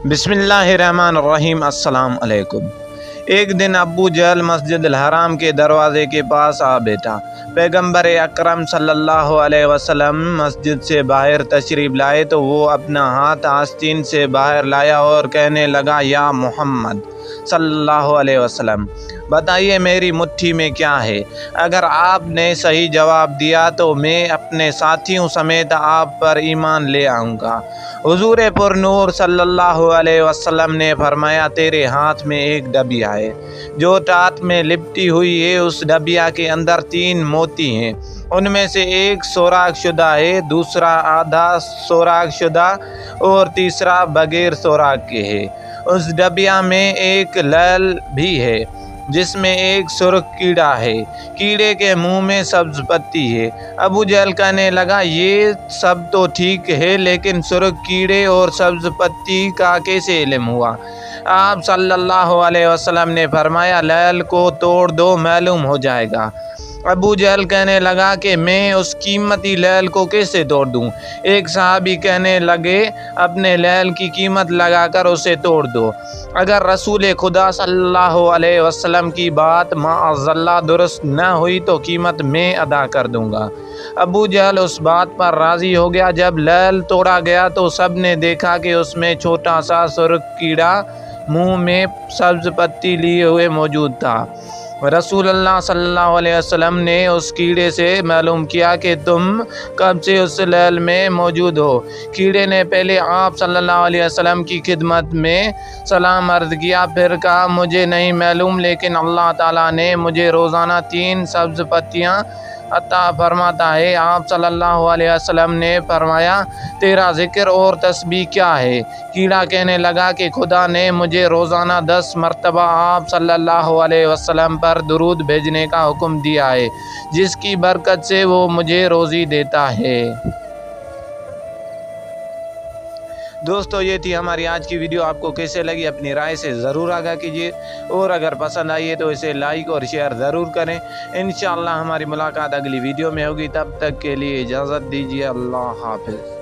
बिस्मिल्लाहिर्रहमानिर्रहीम। अस्सलाम अलैकुम। एक दिन अबू जहल मस्जिद हराम के दरवाज़े के पास आ बैठा। पैगम्बर अकरम सल्लल्लाहु अलैहि वसल्लम मस्जिद से बाहर तशरीफ़ लाए तो वो अपना हाथ आस्तीन से बाहर लाया और कहने लगा, या मोहम्मद सल्लल्लाहु अलैहि वसल्लम, बताइए मेरी मुट्ठी में क्या है। अगर आपने सही जवाब दिया तो मैं अपने साथियों समेत आप पर ईमान ले आऊँगा। हुजूर पुरनूर सल्लल्लाहु अलैहि वसल्लम ने फरमाया, तेरे हाथ में एक डबिया है जो टाट में लिपटी हुई है। उस डबिया के अंदर 3 मोती हैं। उनमें से एक सोराख शुदा है, दूसरा आधा सोराख शुदा और तीसरा बगैर सोराख के है। उस डबिया में एक लैल भी है जिसमें एक सुर्ख कीड़ा है। कीड़े के मुंह में सब्ज पत्ती है। अबू जहल कहने लगा, ये सब तो ठीक है, लेकिन सुर्ख कीड़े और सब्ज पत्ती का कैसे इल्म हुआ। आप सल्लल्लाहु अलैहि वसल्लम ने फरमाया, लैल को तोड़ दो, मालूम हो जाएगा। अबू जहल कहने लगा कि मैं उस कीमती लैल को कैसे तोड़ दूं। एक सहाबी कहने लगे, अपने लैल की कीमत लगाकर उसे तोड़ दो। अगर रसूल खुदा सल्लल्लाहु अलैहि वसल्लम की बात माअज़ल्लाह दुरुस्त न हुई तो कीमत मैं अदा कर दूंगा। अबू जहल उस बात पर राज़ी हो गया। जब लैल तोड़ा गया तो सब ने देखा कि उसमें छोटा सा सुर्ख कीड़ा मुंह में सब्ज पत्ती लिए हुए मौजूद था। रसूलुल्लाह सल्लल्लाहु अलैहि वसल्लम ने उस कीड़े से मालूम किया कि तुम कब से उस लैल में मौजूद हो। कीड़े ने पहले आप सल्लल्लाहु अलैहि वसल्लम की खिदमत में सलाम अर्ज़ किया, फिर कहा, मुझे नहीं मालूम, लेकिन अल्लाह ताला ने मुझे रोज़ाना 3 सब्ज़ पत्तियाँ अता फरमाता है। आप सल्लल्लाहु अलैहि वसल्लम ने फरमाया, तेरा ज़िक्र और तस्बीह क्या है। कीड़ा कहने लगा कि खुदा ने मुझे रोज़ाना 10 मरतबा आप सल्लल्लाहु अलैहि वसल्लम पर दुरूद भेजने का हुक्म दिया है, जिसकी बरकत से वो मुझे रोज़ी देता है। दोस्तों, ये थी हमारी आज की वीडियो। आपको कैसे लगी अपनी राय से ज़रूर आगाह कीजिए, और अगर पसंद आई है तो इसे लाइक और शेयर ज़रूर करें। इंशाअल्लाह हमारी मुलाकात अगली वीडियो में होगी। तब तक के लिए इजाज़त दीजिए। अल्लाह हाफ़िज़।